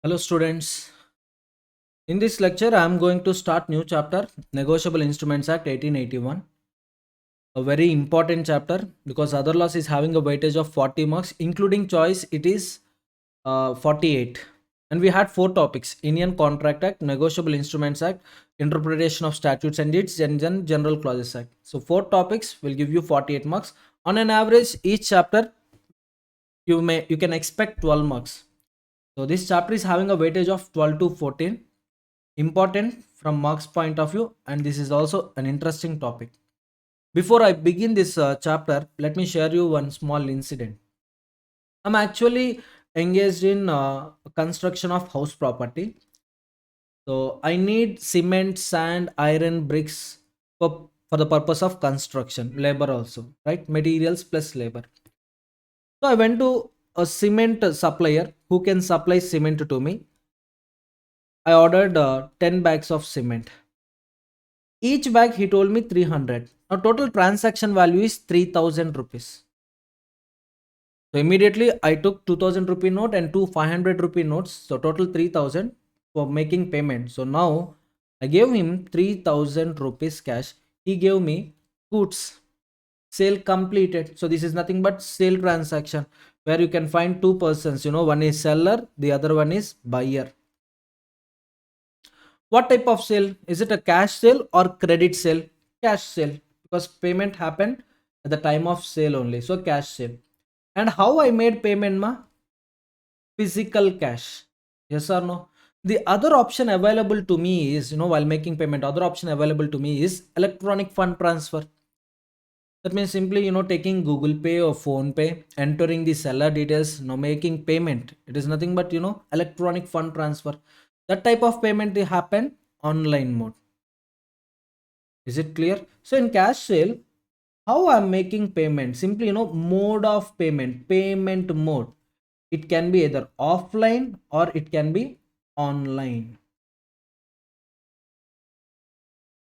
Hello students. In this lecture I am going to start new chapter Negotiable Instruments Act 1881. A very important chapter because other laws is having a weightage of 40 marks including choice it is 48. And we had four topics: Indian Contract Act, Negotiable Instruments Act, Interpretation of Statutes and Deeds, and then General Clauses Act. So four topics will give you 48 marks. On an average each chapter you can expect 12 marks. So this chapter is having a weightage of 12 to 14, important from marks point of view, and this is also an interesting topic. Before I begin this chapter, let me share you one small incident. I'm actually engaged in construction of house property. So I need cement, sand, iron, bricks for the purpose of construction, labor also, right? Materials plus labor. So I went to a cement supplier who can supply cement to me. I ordered 10 bags of cement. Each bag he told me 300. Now total transaction value is 3000 rupees. So immediately I took 2000 rupee note and two 500 rupee notes. So total 3000 for making payment. So now I gave him 3000 rupees cash. He gave me goods. Sale completed. So this is nothing but sale transaction where you can find two persons. One is seller, the other one is buyer. What type of sale? Is it a cash sale or credit sale? Cash sale, because payment happened at the time of sale only. So cash sale. And how I made payment ma? Physical cash. Yes or no? The other option available to me is, while making payment, other option available to me is electronic fund transfer. That means simply, taking Google Pay or Phone Pay, entering the seller details, making payment. It is nothing but, electronic fund transfer. That type of payment they happen online mode. Is it clear? So in cash sale, how I'm making payment? Simply, mode of payment mode. It can be either offline or it can be online.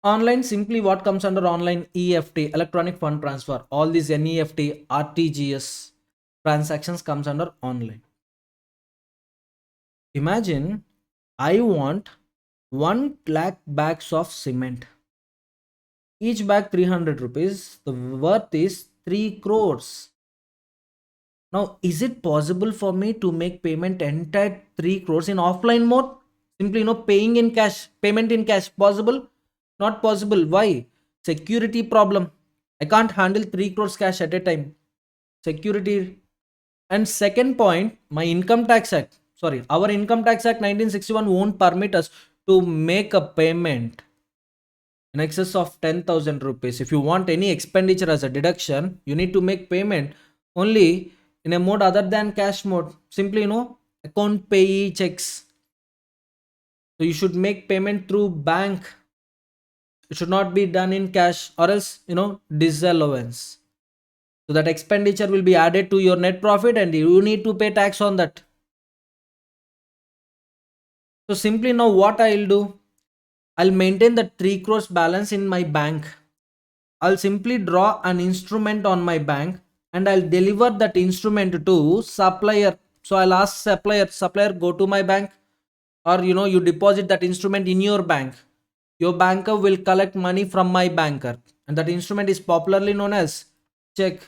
Online, simply what comes under online? EFT, electronic fund transfer. All these NEFT, RTGS transactions comes under online. Imagine I want 1 lakh bags of cement. Each bag 300 rupees. The worth is 3 crores. Now, is it possible for me to make payment entire 3 crores in offline mode? Simply, paying in cash, payment in cash. Possible? Not possible. Why? Security problem. I can't handle 3 crores cash at a time. Security. And second point, my income tax act. Sorry, our income tax act 1961 won't permit us to make a payment in excess of 10,000 rupees. If you want any expenditure as a deduction, you need to make payment only in a mode other than cash mode. Simply, account payee checks. So you should make payment through bank. It should not be done in cash or else, disallowance. So that expenditure will be added to your net profit and you need to pay tax on that. So simply now what I'll do, I'll maintain the 3 crores balance in my bank. I'll simply draw an instrument on my bank and I'll deliver that instrument to supplier. So I'll ask supplier go to my bank, or you deposit that instrument in your bank. Your banker will collect money from my banker, and that instrument is popularly known as check.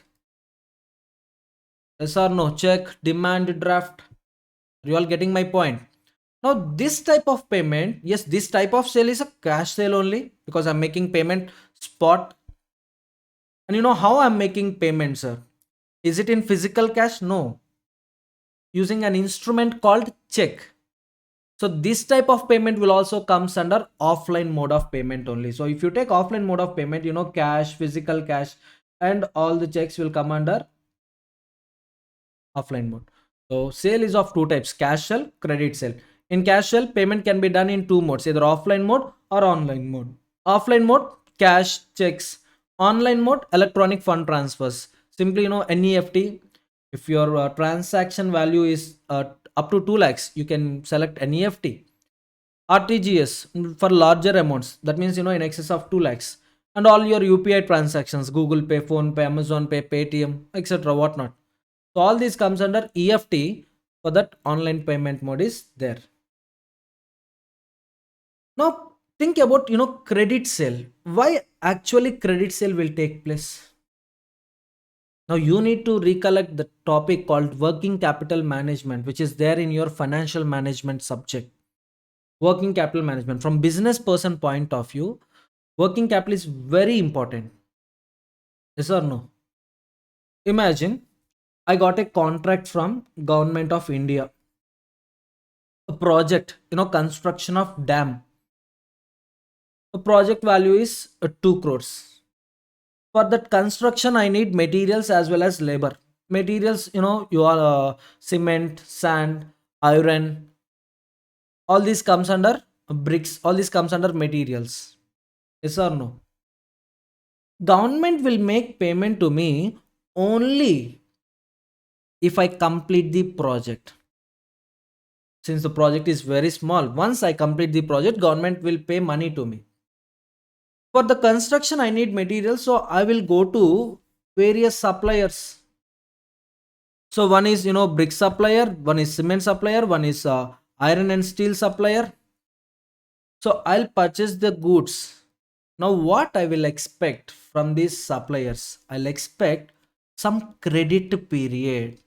Yes or no? Check, demand draft. Are you all getting my point? Now this type of payment, yes, this type of sale is a cash sale only because I'm making payment spot. And how I'm making payment, sir? Is it in physical cash? No. Using an instrument called check. So this type of payment will also comes under offline mode of payment only. So if you take offline mode of payment, cash, physical cash, and all the checks will come under offline mode. So sale is of two types: cash sale, credit sale. In cash sale, payment can be done in two modes, either offline mode or online mode. Offline mode, cash, checks. Online mode, electronic fund transfers. Simply, NEFT. If your transaction value is up to 2 lakhs, you can select NEFT. RTGS for larger amounts. That means, in excess of 2 lakhs. And all your UPI transactions, Google Pay, Phone Pay, Amazon Pay, Paytm, etc. whatnot. So all this comes under EFT. For that, online payment mode is there. Now think about, credit sale. Why actually credit sale will take place? Now you need to recollect the topic called working capital management, which is there in your financial management subject. Working capital management from business person point of view, working capital is very important. Yes or no? Imagine I got a contract from government of India, a project, construction of dam. The project value is 2 crores. For that construction, I need materials as well as labor. Materials, you are cement, sand, iron, all this comes under bricks, all this comes under materials. Yes or no? Government will make payment to me only if I complete the project. Since the project is very small, once I complete the project, government will pay money to me. For the construction, I need materials, so I will go to various suppliers. So one is, brick supplier, one is cement supplier, one is iron and steel supplier. So I'll purchase the goods. Now what I will expect from these suppliers? I'll expect some credit period.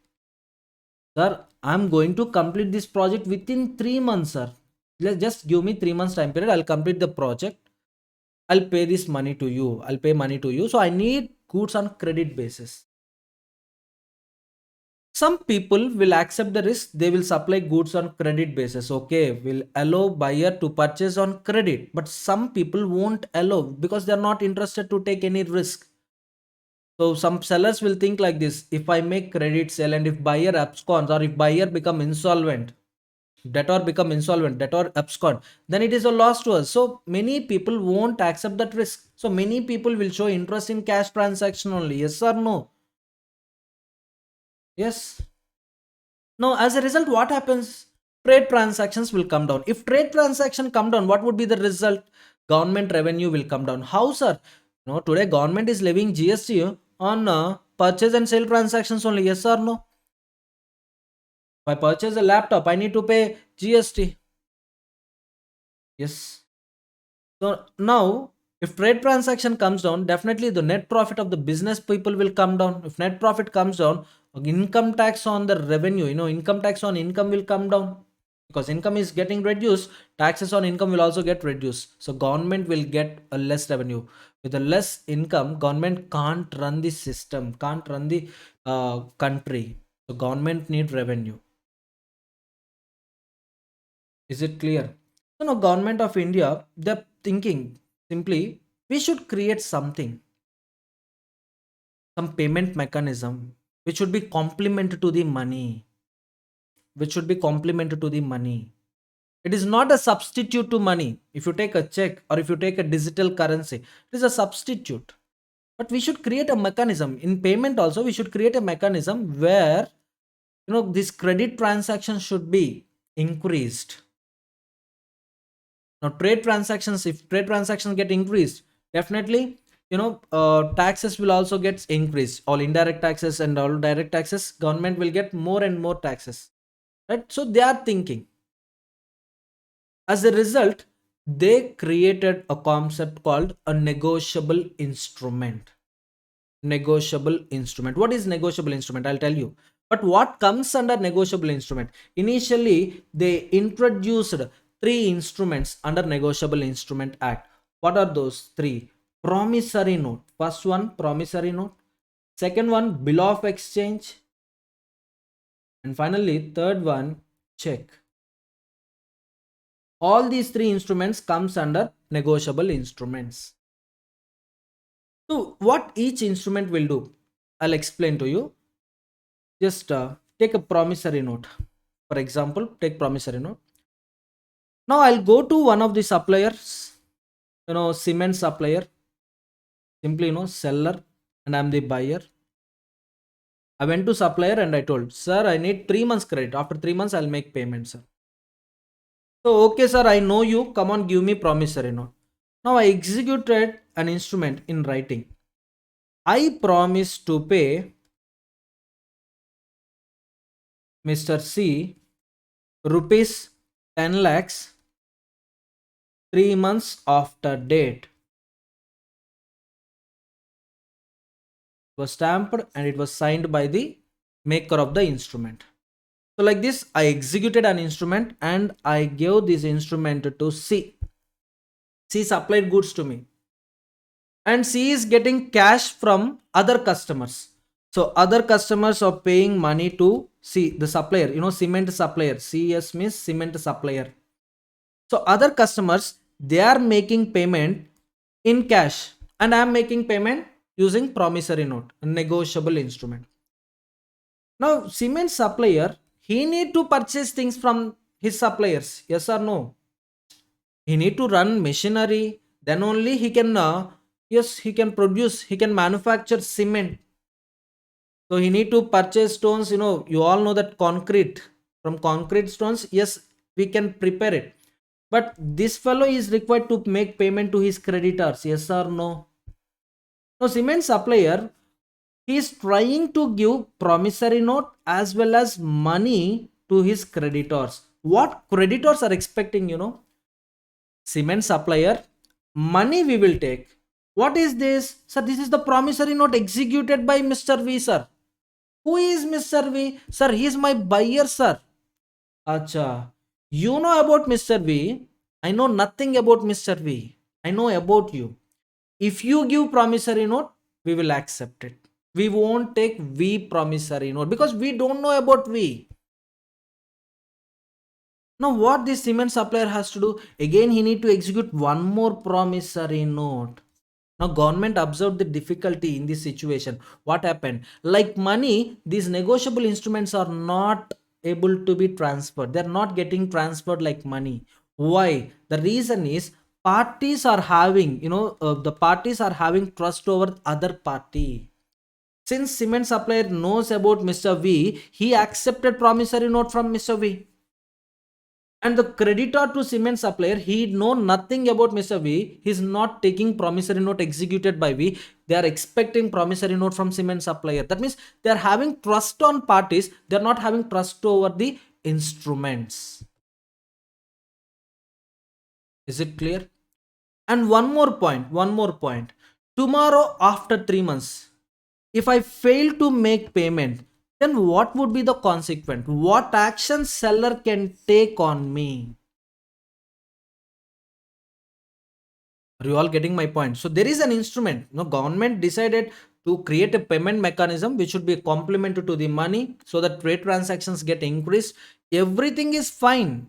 Sir, I'm going to complete this project within 3 months, sir. Just give me 3 months time period. I'll complete the project. I'll pay this money to you. I'll pay money to you. So I need goods on credit basis. Some people will accept the risk. They will supply goods on credit basis. Okay, will allow buyer to purchase on credit. But some people won't allow because they're not interested to take any risk. So some sellers will think like this: if I make credit sale and if buyer absconds or if buyer become insolvent, debtor abscond, then it is a loss to us. So many people won't accept that risk. So many people will show interest in cash transaction only. Yes or no? Yes. Now, as a result, what happens? Trade transactions will come down. If trade transaction come down, what would be the result? Government revenue will come down. How, sir? No, today government is levying GST on purchase and sale transactions only. Yes or no? If I purchase a laptop, I need to pay GST. Yes. So now, if trade transaction comes down, definitely the net profit of the business people will come down. If net profit comes down, income tax on the revenue, income tax on income will come down, because income is getting reduced. Taxes on income will also get reduced. So government will get a less revenue. With a less income, government can't run the system, can't run the country. So government need revenue. Is it clear? So now government of India, they're thinking simply, we should create something, some payment mechanism which should be complementary to the money, which should be complementary to the money. It is not a substitute to money. If you take a check or if you take a digital currency, it is a substitute. But we should create a mechanism in payment also. We should create a mechanism where, this credit transaction should be increased. Now trade transactions, if trade transactions get increased, definitely, taxes will also get increased. All indirect taxes and all direct taxes, government will get more and more taxes, right? So they are thinking. As a result, they created a concept called a negotiable instrument. Negotiable instrument. What is negotiable instrument? I'll tell you. But what comes under negotiable instrument? Initially, they introduced three instruments under Negotiable Instrument Act. What are those three? Promissory note. First one, promissory note. Second one, bill of exchange. And finally, third one, check. All these three instruments comes under negotiable instruments. So what each instrument will do, I'll explain to you. Just take a promissory note. For example, take promissory note. Now I'll go to one of the suppliers, cement supplier, simply, seller, and I'm the buyer. I went to supplier and I told, sir, I need 3 months credit. After 3 months, I'll make payment, sir. So, okay, sir, I know you. Come on, give me promissory note. Now I executed an instrument in writing. I promise to pay Mr. C rupees 10 lakhs 3 months after date was stamped and it was signed by the maker of the instrument. So like this, I executed an instrument and I gave this instrument to C. C supplied goods to me and C is getting cash from other customers. So other customers are paying money to C, the supplier, cement supplier. CS means cement supplier. So other customers, they are making payment in cash and I am making payment using promissory note, a negotiable instrument. Now cement supplier, he need to purchase things from his suppliers, yes or no? He need to run machinery, then only he can yes, he can produce, he can manufacture cement. So he need to purchase stones, you all know that concrete, from concrete stones, yes, we can prepare it, but this fellow is required to make payment to his creditors, yes or no? No, cement supplier, he is trying to give promissory note as well as money to his creditors. What creditors are expecting, cement supplier, money we will take. What is this? Sir, this is the promissory note executed by Mr. V, sir. Who is Mr. V? Sir, he is my buyer, sir. Acha. You know about Mr. V. I know nothing about Mr. V. I know about you. If you give promissory note, we will accept it. We won't take V promissory note because we don't know about V. Now what this cement supplier has to do? Again, he need to execute one more promissory note. Now government observed the difficulty in this situation. What happened? Like money, these negotiable instruments are not able to be transferred. They're not getting transferred like money. Why? The reason is parties are having, the parties are having trust over other party. Since cement supplier knows about Mr. V, he accepted promissory note from Mr. V. And the creditor to cement supplier, he know nothing about Mr. V. He's not taking promissory note executed by V. They are expecting promissory note from cement supplier. That means they are having trust on parties. They are not having trust over the instruments. Is it clear? And one more point. Tomorrow after 3 months, if I fail to make payment, then what would be the consequence? What action seller can take on me? Are you all getting my point? So there is an instrument. Government decided to create a payment mechanism which should be complementary to the money so that trade transactions get increased. Everything is fine.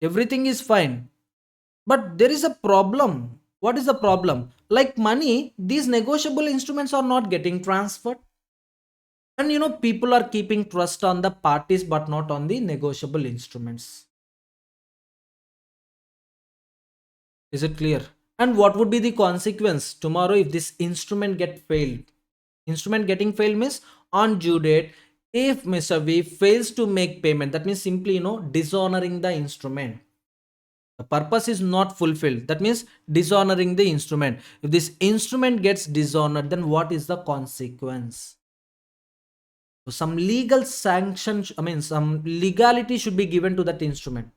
Everything is fine. But there is a problem. What is the problem? Like money, these negotiable instruments are not getting transferred. And people are keeping trust on the parties but not on the negotiable instruments. Is it clear? And what would be the consequence tomorrow if this instrument get failed? Instrument getting failed means on due date, if Mr. V fails to make payment, that means simply dishonoring the instrument. The purpose is not fulfilled. That means dishonoring the instrument. If this instrument gets dishonored, then what is the consequence? So some legal sanction, some legality should be given to that instrument.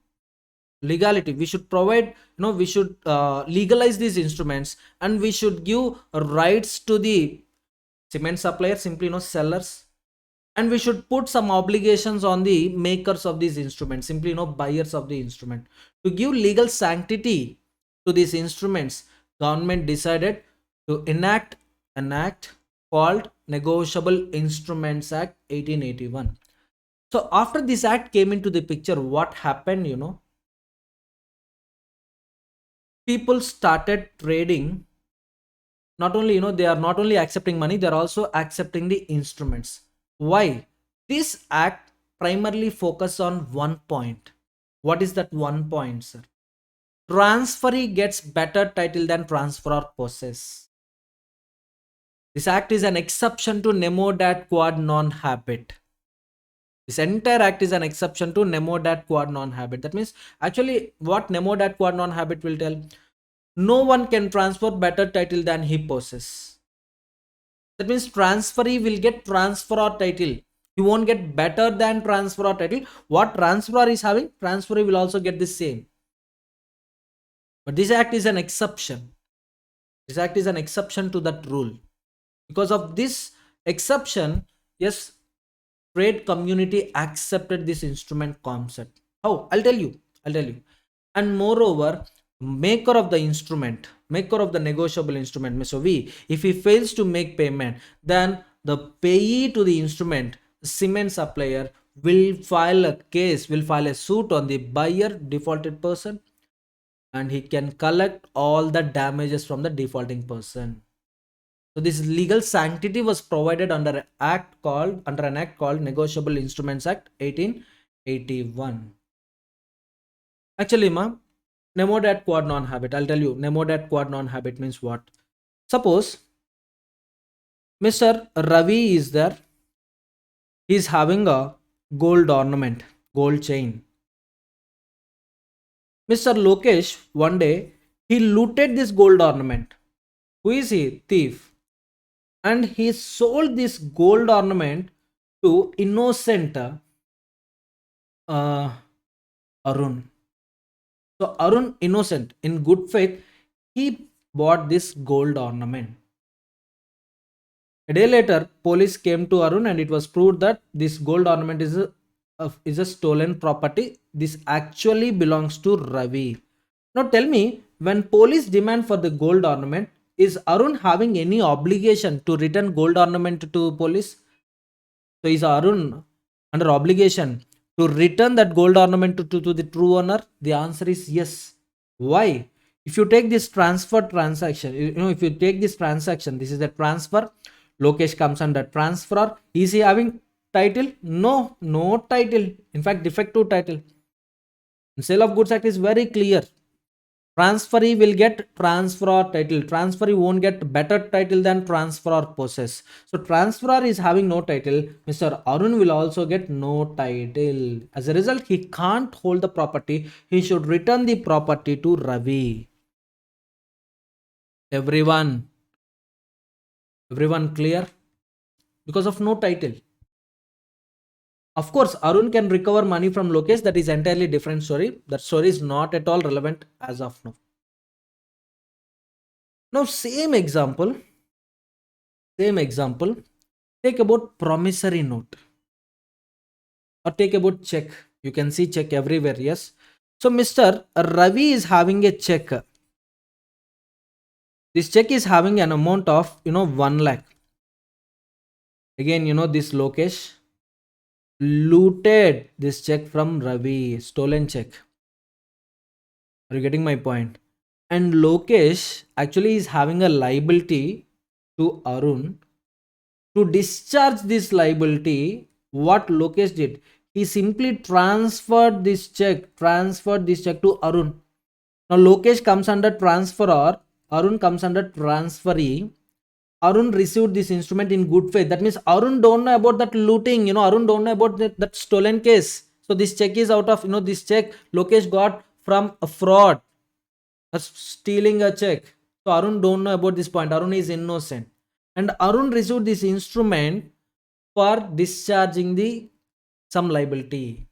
Legality, we should provide, we should legalize these instruments and we should give rights to the cement supplier, simply sellers, and we should put some obligations on the makers of these instruments, simply buyers of the instrument. To give legal sanctity to these instruments, government decided to enact an act called Negotiable Instruments Act 1881. So after this act came into the picture, what happened? People started trading. Not only they are not only accepting money, they are also accepting the instruments. Why? This act primarily focus on one point. What is that one point, sir? Transferee gets better title than transferor possess. This act is an exception to nemo dat quod non habet. This entire act is an exception to nemo dat quod non habet. That means actually what nemo dat quod non habet will tell, no one can transfer better title than he possesses. That means transferee will get transferor title He won't get better than transferor title. What transferor is having, transferee will also get the same. But this act is an exception. This act is an exception to that rule. Because of this exception, yes, trade community accepted this instrument concept. How? I'll tell you. And moreover, maker of the instrument, maker of the negotiable instrument, so we, if he fails to make payment, then the payee to the instrument, cement supplier, will file a suit on the buyer, defaulted person, and he can collect all the damages from the defaulting person. So this legal sanctity was provided under an act called Negotiable Instruments Act 1881. Actually, nemo dat quod non habet. I'll tell you, nemo dat quod non habet means what? Suppose Mr. Ravi is there. He's having a gold ornament, gold chain. Mr. Lokesh, one day, he looted this gold ornament. Who is he? Thief. And he sold this gold ornament to innocent Arun. So Arun, innocent, in good faith, he bought this gold ornament. A day later, police came to Arun and it was proved that this gold ornament is a stolen property. This actually belongs to Ravi. Now tell me, when police demand for the gold ornament, is Arun having any obligation to return gold ornament to police? So is Arun under obligation to return that gold ornament to the true owner? The answer is yes. Why? If you take this transfer transaction, if you take this transaction, this is the transfer. Lokesh comes under transferor. Is he having title? No, no title. In fact, defective title. Sale of Goods Act is very clear. Transferee will get transferor title. Transferee won't get better title than transferor possess. So transferor is having no title. Mr. Arun will also get no title. As a result, he can't hold the property. He should return the property to Ravi. Everyone clear? Because of no title. Of course, Arun can recover money from Lokesh. That is entirely different story. That story is not at all relevant as of now. Now, same example. Take about promissory note. Or take about check. You can see check everywhere. Yes. So, Mr. Ravi is having a check. This check is having an amount of 1 lakh. Again, this Lokesh looted this check from Ravi, stolen check. Are you getting my point? And Lokesh actually is having a liability to Arun. To discharge this liability, what Lokesh did, he simply transferred this check to Arun. Now Lokesh comes under transferor, Arun comes under transferee. Arun received this instrument in good faith. That means Arun don't know about that looting, Arun don't know about that stolen case. So this check is out of, this check Lokesh got from a fraud, stealing a check. So Arun don't know about this point. Arun is innocent. And Arun received this instrument for discharging some liability.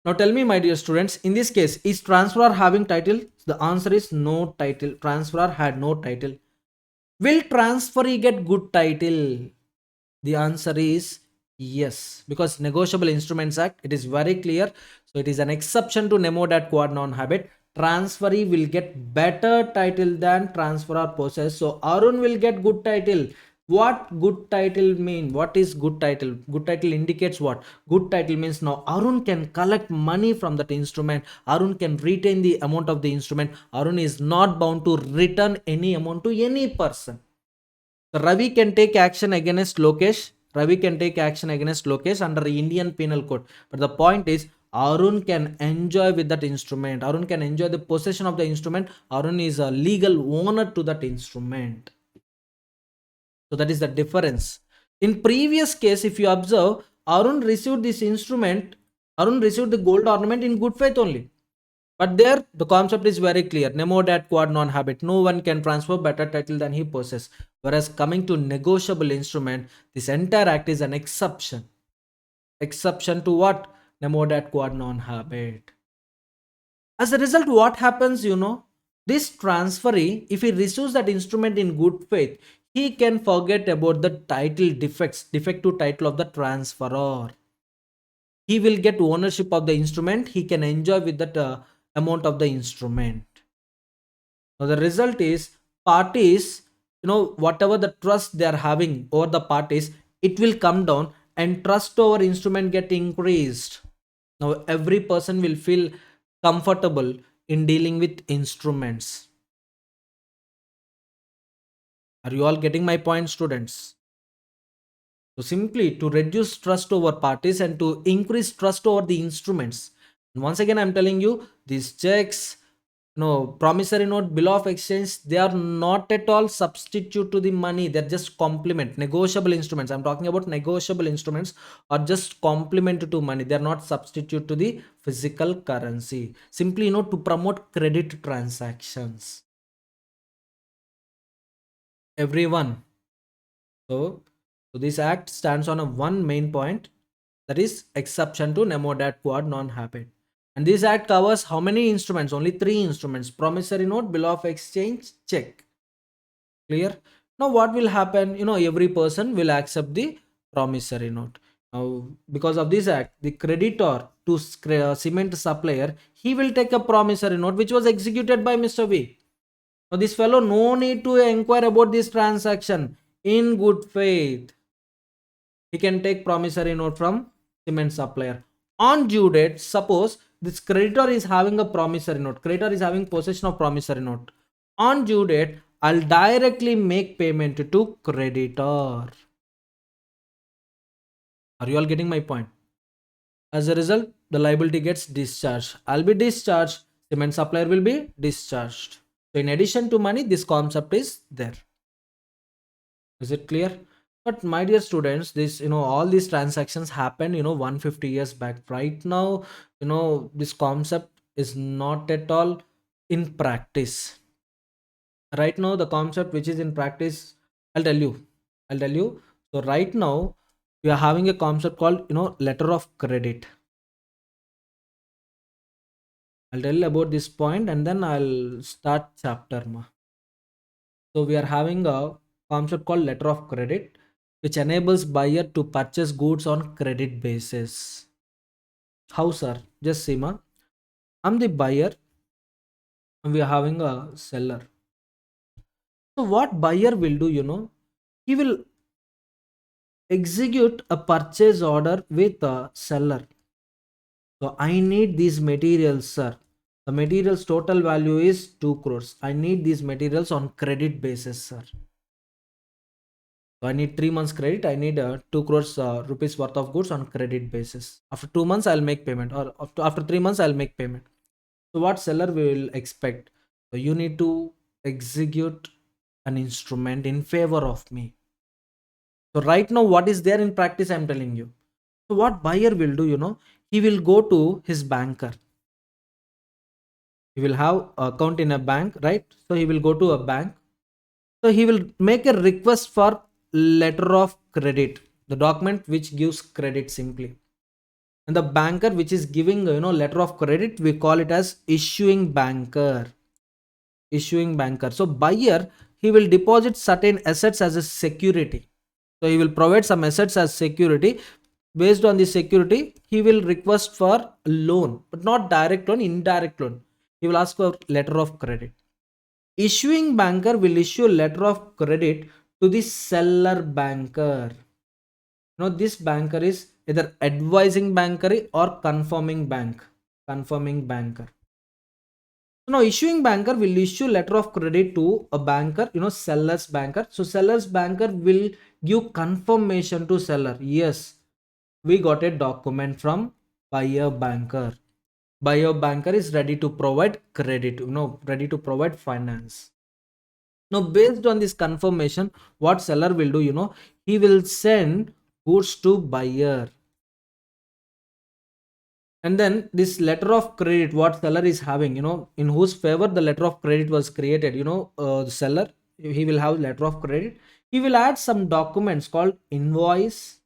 Now tell me, my dear students, in this case, is transferor having title? The answer is no title. Transferor had no title. Will transferee get good title? The answer is yes, because Negotiable Instruments Act, it is very clear. So it is an exception to nemo dat quod non habet. Transferee will get better title than transferor possess. So Arun will get good title. What good title mean? What is good title? Good title indicates what? Good title means now Arun can collect money from that instrument. Arun can retain the amount of the instrument. Arun is not bound to return any amount to any person. So Ravi can take action against Lokesh. Ravi can take action against Lokesh under Indian Penal Code. But the point is, Arun can enjoy with that instrument. Arun can enjoy the possession of the instrument. Arun is a legal owner to that instrument. So that is the difference. In previous case, if you observe, Arun received this instrument, Arun received the gold ornament in good faith only. But there, the concept is very clear. Nemo dat quad non habet. No one can transfer better title than he possesses. Whereas coming to negotiable instrument, this entire act is an exception. Exception to what? Nemo dat quad non habet. As a result, what happens, this transferee, if he receives that instrument in good faith, he can forget about the title defective title of the transferor. He will get ownership of the instrument. He can enjoy with that amount of the instrument. Now the result is parties, whatever the trust they are having over the parties, it will come down and trust over instrument get increased. Now every person will feel comfortable in dealing with instruments. Are you all getting my point, students? So simply to reduce trust over parties and to increase trust over the instruments. And once again, I'm telling you, these checks, promissory note, bill of exchange, they are not at all substitute to the money. They're just complement. Negotiable instruments, I'm talking about negotiable instruments, are just complement to money. They're not substitute to the physical currency. Simply, to promote credit transactions. Everyone. So this act stands on a one main point, that is exception to nemo dat quad non habet. And this act covers how many instruments? Only three instruments: promissory note, bill of exchange, check. Clear? Now what will happen? Every person will accept the promissory note. Now because of this act, the creditor to cement supplier, he will take a promissory note which was executed by Mr. V. Now this fellow no need to inquire about this transaction. In good faith, he can take promissory note from cement supplier. On due date, suppose this creditor is having a promissory note, creditor is having possession of promissory note. On due date, I'll directly make payment to creditor. Are you all getting my point? As a result, the liability gets discharged. I'll be discharged, cement supplier will be discharged. So in addition to money, this concept is there. Is it clear? But my dear students, this, all these transactions happened, 150 years back. Right now, this concept is not at all in practice. Right now, the concept which is in practice, I'll tell you. So right now, we are having a concept called, letter of credit. I'll tell you about this point and then I'll start chapter. So we are having a concept called letter of credit, which enables buyer to purchase goods on credit basis. How, sir? Just see, I'm the buyer and we are having a seller. So what buyer will do, he will execute a purchase order with a seller. So I need these materials, sir. The materials total value is 2 crores. I need these materials on credit basis, sir. So I need 3 months credit. I need 2 crores rupees worth of goods on credit basis. After 2 months, I'll make payment, or after 3 months, I'll make payment. So what seller will expect? So you need to execute an instrument in favor of me. So right now, what is there in practice? I'm telling you. So what buyer will do? He will go to his banker. He will have account in a bank, right? So he will go to a bank. So he will make a request for letter of credit, the document which gives credit simply. And the banker which is giving letter of credit, we call it as issuing banker. So buyer, he will deposit certain assets as a security. So he will provide some assets as security. Based on the security, he will request for loan, but not direct loan, indirect loan. He will ask for letter of credit. Issuing banker will issue letter of credit to the seller banker. This banker is either advising banker or confirming banker. So now issuing banker will issue letter of credit to a banker, seller's banker. So seller's banker will give confirmation to seller. Yes, we got a document from buyer banker. Buyer banker is ready to provide credit, ready to provide finance. Now based on this confirmation, what seller will do, he will send goods to buyer. And then this letter of credit, what seller is having, in whose favor the letter of credit was created, the seller, he will have letter of credit. He will add some documents called invoice.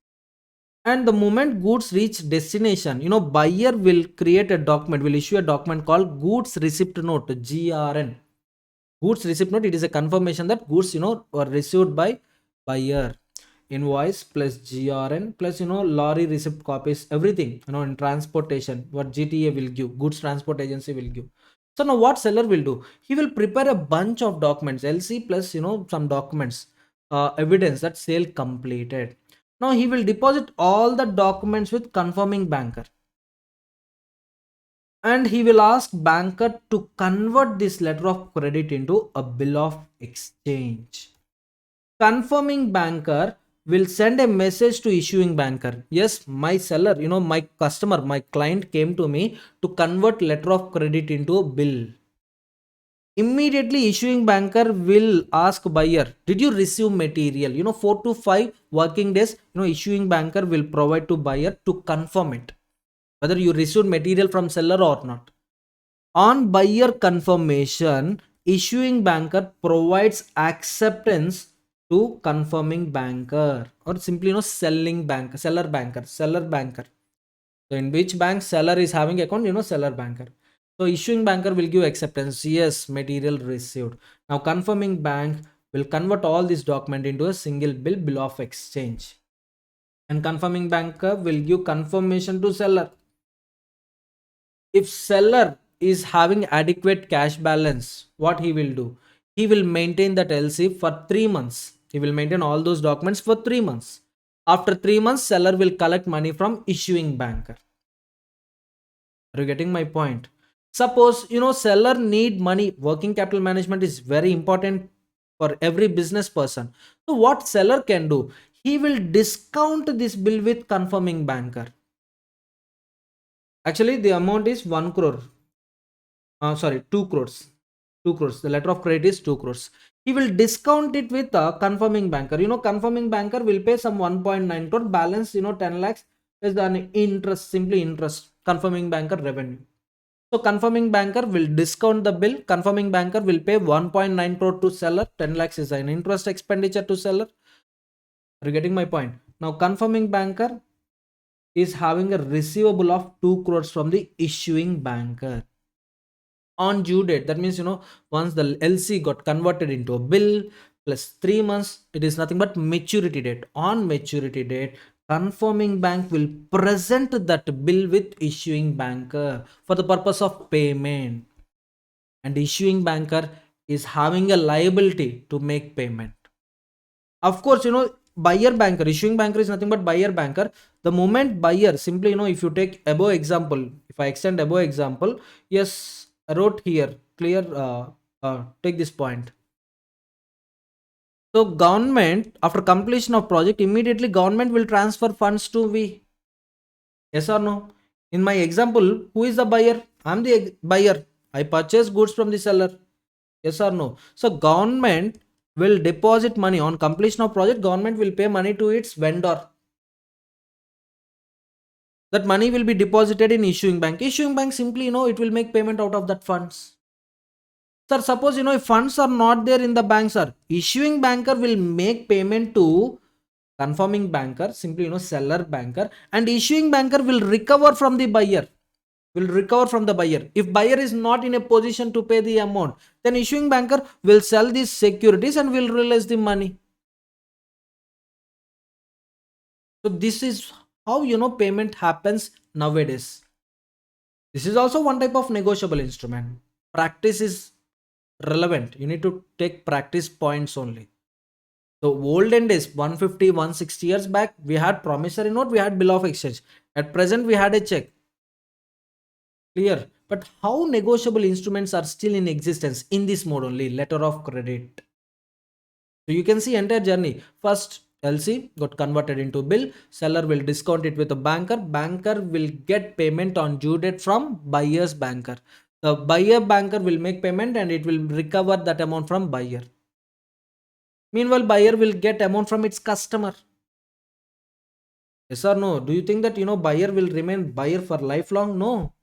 And the moment goods reach destination, buyer will create a document, will issue a document called goods receipt note, GRN. Goods receipt note, it is a confirmation that goods, were received by buyer. Invoice plus GRN plus, lorry receipt copies, everything, in transportation, what GTA will give, goods transport agency will give. So now what seller will do? He will prepare a bunch of documents, LC plus, some documents, evidence that sale completed. Now he will deposit all the documents with confirming banker, and he will ask banker to convert this letter of credit into a bill of exchange. Confirming banker will send a message to issuing banker. Yes, my seller, my customer, my client came to me to convert letter of credit into a bill. Immediately issuing banker will ask buyer, did you receive material? 4 to 5 working days, issuing banker will provide to buyer to confirm it, whether you received material from seller or not. On buyer confirmation, issuing banker provides acceptance to confirming banker, or simply selling banker, seller banker. So in which bank seller is having account, seller banker. So issuing banker will give acceptance, yes, material received. Now confirming bank will convert all this document into a single bill of exchange, and confirming banker will give confirmation to seller. If seller is having adequate cash balance, what he will do? He will maintain that LC for 3 months. He will maintain all those documents for 3 months. After 3 months, seller will collect money from issuing banker. Are you getting my point? Suppose, seller need money. Working capital management is very important for every business person. So what seller can do? He will discount this bill with confirming banker. Actually, the amount is 1 crore. Sorry, 2 crores. 2 crores. The letter of credit is 2 crores. He will discount it with a confirming banker. Confirming banker will pay some 1.9 crore balance, 10 lakhs is an interest, simply interest, confirming banker revenue. So confirming banker will discount the bill. Confirming banker will pay 1.9 crore to seller. 10 lakhs is an interest expenditure to seller. Are you getting my point? Now confirming banker is having a receivable of 2 crores from the issuing banker on due date. That means, once the LC got converted into a bill plus 3 months, it is nothing but maturity date. On maturity date, confirming bank will present that bill with issuing banker for the purpose of payment, and issuing banker is having a liability to make payment. Of course, buyer banker, issuing banker is nothing but buyer banker. The moment buyer, simply, if you take above example, if I extend above example, yes, I wrote here clear, take this point. So government, after completion of project, immediately government will transfer funds to we. Yes or no? In my example, who is the buyer? I'm the buyer. I purchase goods from the seller. Yes or no? So government will deposit money on completion of project. Government will pay money to its vendor. That money will be deposited in issuing bank. Issuing bank simply, it will make payment out of that funds. Sir, suppose, if funds are not there in the bank, sir, issuing banker will make payment to confirming banker, simply, seller banker, and issuing banker will recover from the buyer. If buyer is not in a position to pay the amount, then issuing banker will sell these securities and will realize the money. So this is how, payment happens nowadays. This is also one type of negotiable instrument. Practice is relevant. You need to take practice points only. So olden days, 150, 160 years back, we had promissory note, we had bill of exchange. At present, we had a check. Clear. But how negotiable instruments are still in existence in this mode only, letter of credit. So you can see entire journey. First, LC got converted into bill. Seller will discount it with a banker. Banker will get payment on due date from buyer's banker. The buyer banker will make payment and it will recover that amount from buyer. Meanwhile, buyer will get amount from its customer. Yes or no? Do you think that buyer will remain buyer for lifelong? No.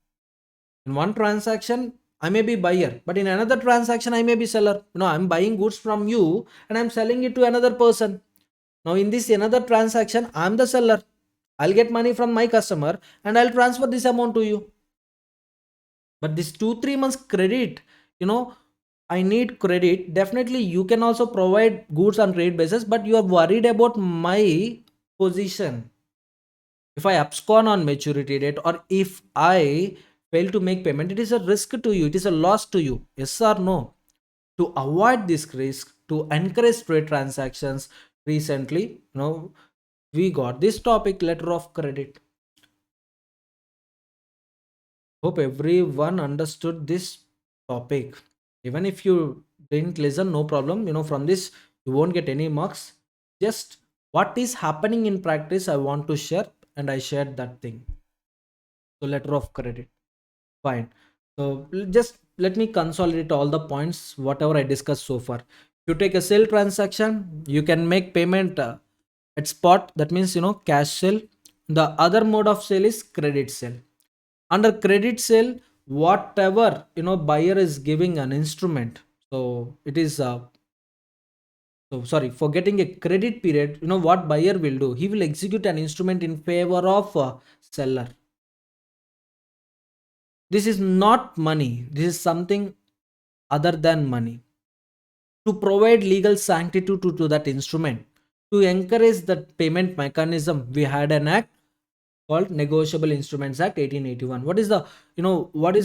In one transaction, I may be buyer, but in another transaction, I may be seller. I'm buying goods from you and I'm selling it to another person. Now, in this another transaction, I'm the seller. I'll get money from my customer and I'll transfer this amount to you. But this 2-3 months credit, you know, I need credit. Definitely, you can also provide goods on credit basis, but you are worried about my position. If I abscond on maturity date, or if I fail to make payment, it is a risk to you, it is a loss to you. Yes or no? To avoid this risk, to encourage trade transactions, recently, we got this topic, letter of credit. Hope everyone understood this topic. Even if you didn't listen, no problem. From this, you won't get any marks. Just what is happening in practice, I want to share, and I shared that thing. So, letter of credit. Fine. So, just let me consolidate all the points, whatever I discussed so far. If you take a sale transaction, you can make payment at spot. That means, cash sale. The other mode of sale is credit sale. Under credit sale, whatever buyer is giving an instrument, so it is so sorry, for getting a credit period, what buyer will do, he will execute an instrument in favor of seller. This is not money, this is something other than money. To provide legal sanctity to that instrument, to encourage that payment mechanism, we had an act called Negotiable Instruments Act 1881. What is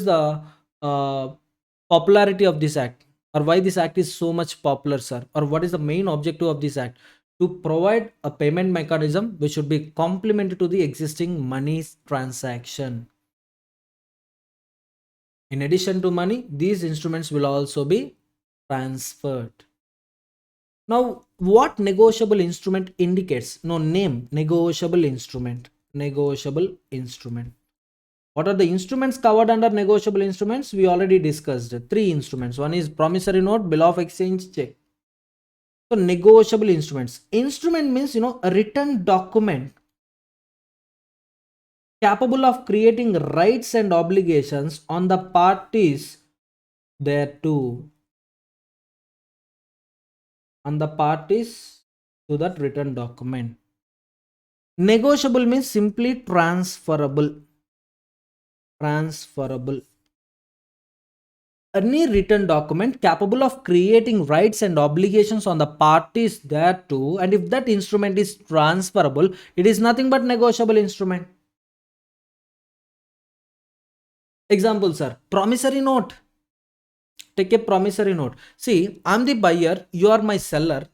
the uh, popularity of this act, or why this act is so much popular, sir? Or what is the main objective of this act? To provide a payment mechanism which should be complementary to the existing money transaction. In addition to money, these instruments will also be transferred. Now, what negotiable instrument indicates? No name, negotiable instrument. Negotiable instrument. What are the instruments covered under negotiable instruments? We already discussed 3 instruments. One is promissory note, bill of exchange, check. So, negotiable instruments. Instrument means, a written document capable of creating rights and obligations on the parties thereto. On the parties to that written document. Negotiable means simply transferable. Transferable. Any written document capable of creating rights and obligations on the parties thereto, and if that instrument is transferable, it is nothing but negotiable instrument. Example, sir, promissory note. Take a promissory note. See, I'm the buyer, you are my seller.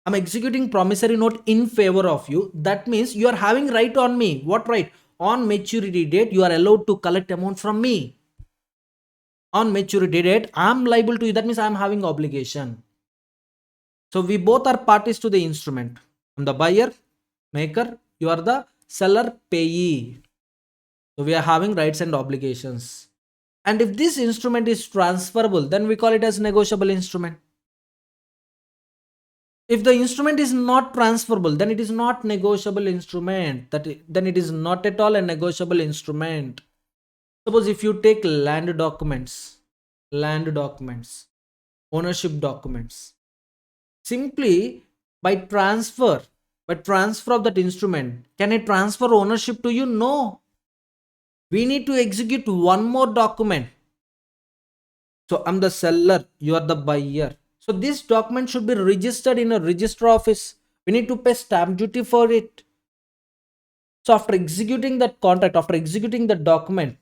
I'm executing promissory note in favor of you. That means you are having right on me. What right? On maturity date, you are allowed to collect amount from me. On maturity date, I'm liable to you. That means I'm having obligation. So we both are parties to the instrument. I'm the buyer, maker, you are the seller, payee. So we are having rights and obligations. And if this instrument is transferable, then we call it as negotiable instrument. If the instrument is not transferable, then it is not negotiable instrument. Then it is not at all a negotiable instrument. Suppose if you take land documents, ownership documents, simply by transfer of that instrument, can I transfer ownership to you? No. We need to execute one more document. So I'm the seller, you are the buyer. So this document should be registered in a register office. We need to pay stamp duty for it. So after executing that contract, after executing the document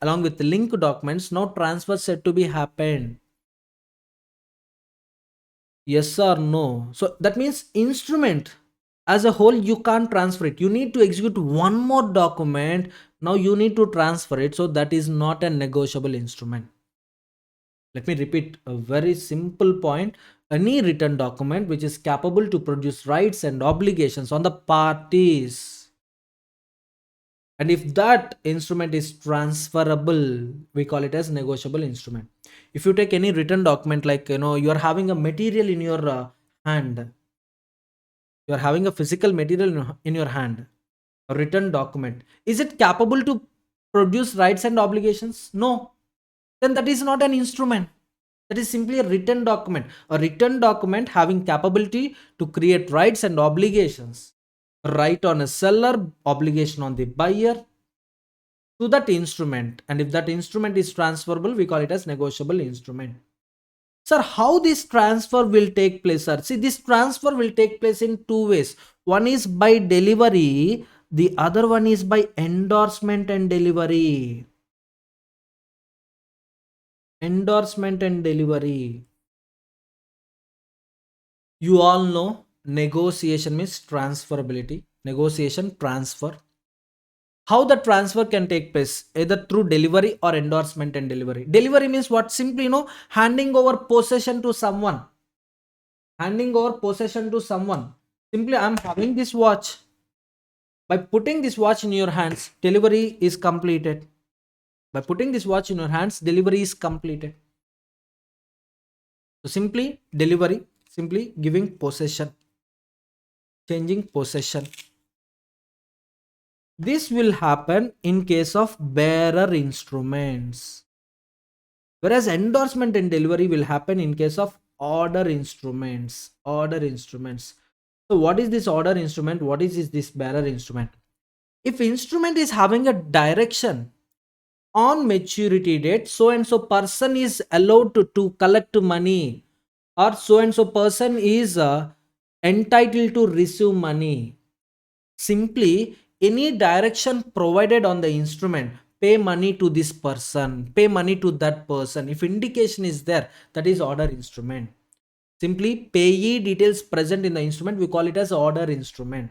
along with the link documents, now transfer said to be happened. Yes or no? So that means instrument as a whole, you can't transfer it. You need to execute one more document. Now you need to transfer it. So that is not a negotiable instrument. Let me repeat a very simple point. Any written document which is capable to produce rights and obligations on the parties. And if that instrument is transferable, we call it as negotiable instrument. If you take any written document, like you are having a material in your hand, You are having a physical material in your hand, a written document. Is it capable to produce rights and obligations? No. Then that is not an instrument. That is simply a written document. A written document having capability to create rights and obligations. Right on a seller, obligation on the buyer to that instrument. And if that instrument is transferable, we call it as negotiable instrument. Sir, how this transfer will take place, sir? See, this transfer will take place in two ways. One is by delivery, the other one is by endorsement and delivery. Endorsement and delivery. You all know negotiation means transferability. Negotiation, transfer. How the transfer can take place, either through delivery or endorsement and delivery. Delivery means what? Simply, handing over possession to someone. Handing over possession to someone. Simply, I'm having this watch. By putting this watch in your hands, delivery is completed. By putting this watch in your hands, delivery is completed. So simply delivery, simply giving possession, changing possession. This will happen in case of bearer instruments. Whereas endorsement and delivery will happen in case of order instruments. Order instruments. So what is this order instrument? What is this bearer instrument? If instrument is having a direction, on maturity date, so and so person is allowed to collect money, or so and so person is entitled to receive money. Simply, any direction provided on the instrument, pay money to this person, pay money to that person. If indication is there, that is order instrument. Simply, payee details present in the instrument, we call it as order instrument.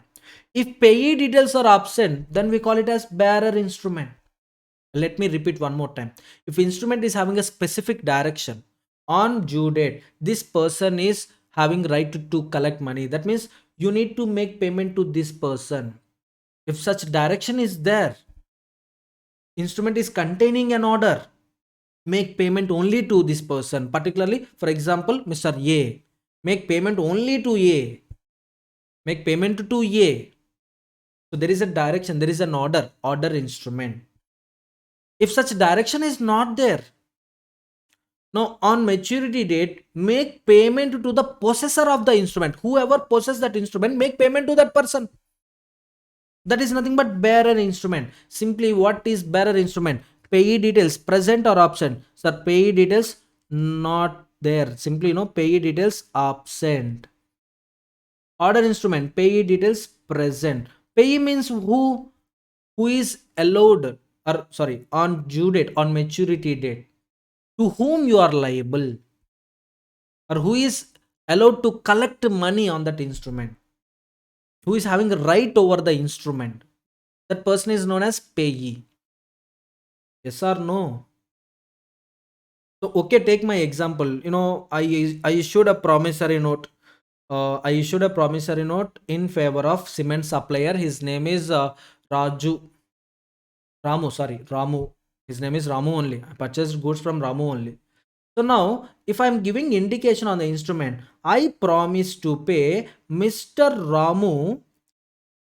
If payee details are absent, then we call it as bearer instrument. Let me repeat one more time. If instrument is having a specific direction, on due date, this person is having right to collect money. That means you need to make payment to this person. If such direction is there, instrument is containing an order, make payment only to this person. Particularly, for example, Mr. A, make payment only to A. Make payment to A. So there is a direction, there is an order instrument. If such direction is not there, now on maturity date, make payment to the possessor of the instrument. Whoever possesses that instrument, make payment to that person. That is nothing but bearer instrument. Simply, what is bearer instrument? Payee details present or absent? Sir, payee details not there. Simply, payee details absent. Order instrument, payee details present. Payee means who is allowed, or sorry, on due date, on maturity date, to whom you are liable, or who is allowed to collect money on that instrument, who is having a right over the instrument. That person is known as payee. Yes or no? So okay, take my example. I issued a promissory note. In favor of cement supplier. His name is Ramu. His name is Ramu only. I purchased goods from Ramu only. So now, if I am giving indication on the instrument, I promise to pay Mr.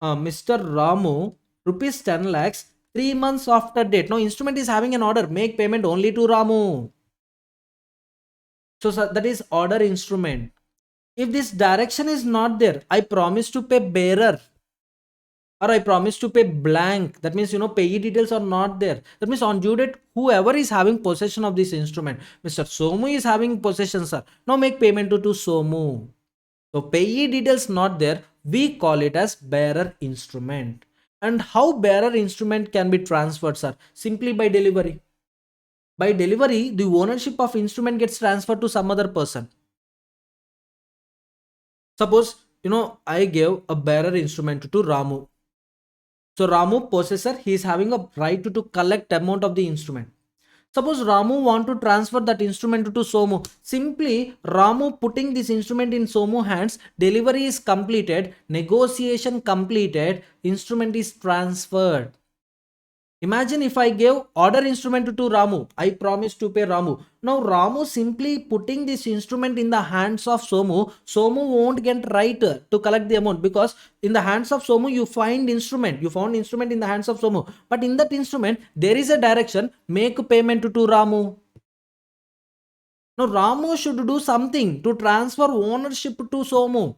Ramu rupees 10 lakhs 3 months after date. Now, instrument is having an order, make payment only to Ramu. So that is order instrument. If this direction is not there, I promise to pay bearer, or I promise to pay blank. That means, payee details are not there. That means on due date, whoever is having possession of this instrument, Mr. Somu is having possession, sir. Now make payment to Somu. So payee details not there, we call it as bearer instrument. And how bearer instrument can be transferred, sir? Simply by delivery. By delivery, the ownership of instrument gets transferred to some other person. Suppose, I gave a bearer instrument to Ramu. So Ramu possessor, he is having a right to collect amount of the instrument. Suppose Ramu want to transfer that instrument to Somu. Simply Ramu putting this instrument in Somu hands, delivery is completed, negotiation completed, instrument is transferred. Imagine if I gave order instrument to Ramu. I promise to pay Ramu. Now Ramu simply putting this instrument in the hands of Somu. Somu won't get right to collect the amount, because in the hands of Somu you find instrument. You found instrument in the hands of Somu. But in that instrument there is a direction, make payment to Ramu. Now Ramu should do something to transfer ownership to Somu.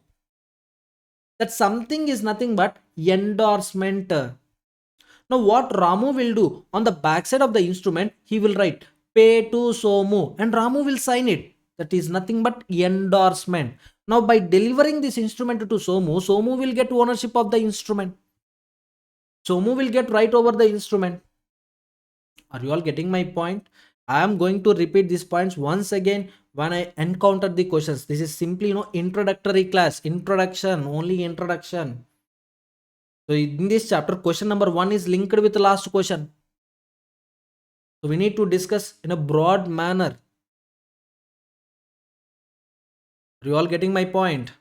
That something is nothing but endorsement. Now what Ramu will do, on the backside of the instrument he will write pay to Somu and Ramu will sign it. That is nothing but endorsement. Now by delivering this instrument to Somu, Somu will get ownership of the instrument. Somu will get right over the instrument. Are you all getting my point? I am going to repeat these points once again when I encounter the questions. This is simply, introductory class, introduction, only introduction. So in this chapter, question number 1 is linked with the last question. So we need to discuss in a broad manner. Are you all getting my point?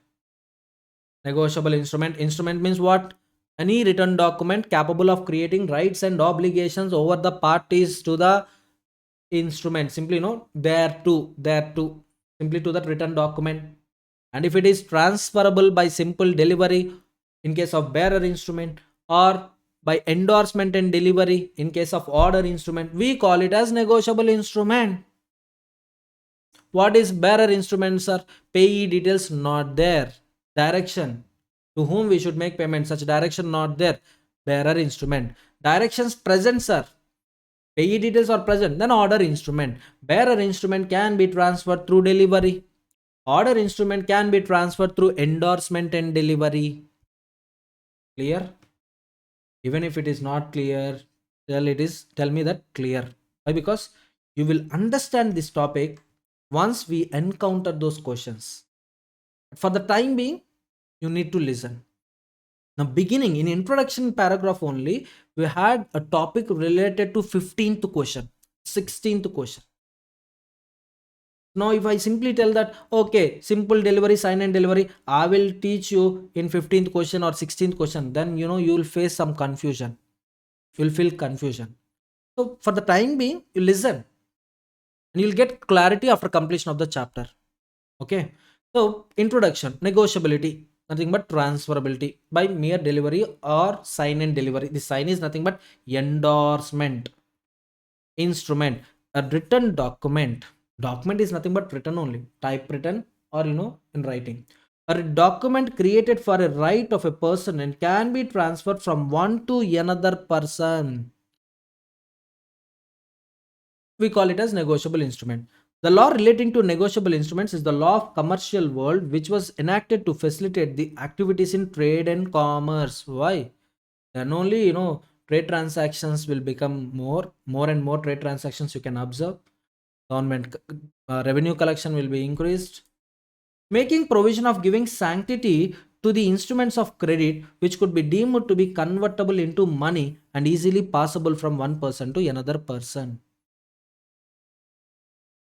Negotiable instrument. Instrument means what? Any written document capable of creating rights and obligations over the parties to the instrument. Simply, there to simply to that written document. And if it is transferable by simple delivery in case of bearer instrument, or by endorsement and delivery in case of order instrument, we call it as negotiable instrument. What is bearer instrument, sir? Payee details not there. Direction to whom we should make payment, such direction not there. Bearer instrument. Directions present, sir. Payee details are present. Then order instrument. Bearer instrument can be transferred through delivery. Order instrument can be transferred through endorsement and delivery. Clear? Even if it is not clear, tell me that clear. Why? Because you will understand this topic once we encounter those questions. For the time being, you need to listen. Now, beginning in introduction paragraph only, we had a topic related to 15th question, 16th question. Now if I simply tell that, okay, simple delivery, sign and delivery, I will teach you in 15th question or 16th question, then you will face some confusion. You'll feel confusion. So for the time being, you listen and you'll get clarity after completion of the chapter. Okay. So introduction, negotiability, nothing but transferability by mere delivery or sign and delivery. The sign is nothing but endorsement. Instrument, a written document. Document is nothing but written only, typewritten or in writing. A document created for a right of a person and can be transferred from one to another person. We call it as negotiable instrument. The law relating to negotiable instruments is the law of commercial world, which was enacted to facilitate the activities in trade and commerce. Why? Then only trade transactions will become more and more trade transactions you can observe. Government revenue collection will be increased, making provision of giving sanctity to the instruments of credit which could be deemed to be convertible into money and easily passable from one person to another person.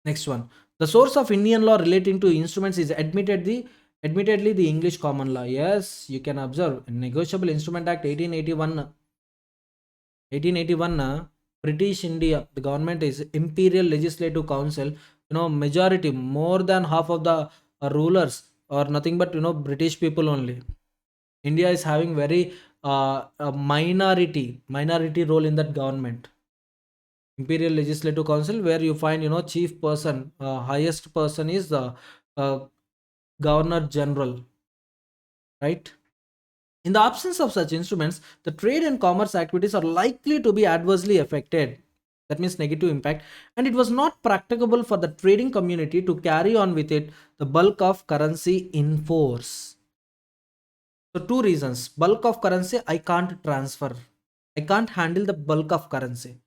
Next one, the source of Indian law relating to instruments is admittedly the English common law. Yes, you can observe Negotiable Instrument Act 1881, British India, the government is Imperial Legislative Council. Majority, more than half of the rulers are nothing but British people only. India is having very a minority role in that government. Imperial Legislative Council, where you find chief person, highest person is the Governor General, right? In the absence of such instruments, the trade and commerce activities are likely to be adversely affected. That means negative impact, and it was not practicable for the trading community to carry on with it the bulk of currency in force. So, two reasons: bulk of currency, I can't transfer, I can't handle the bulk of currency.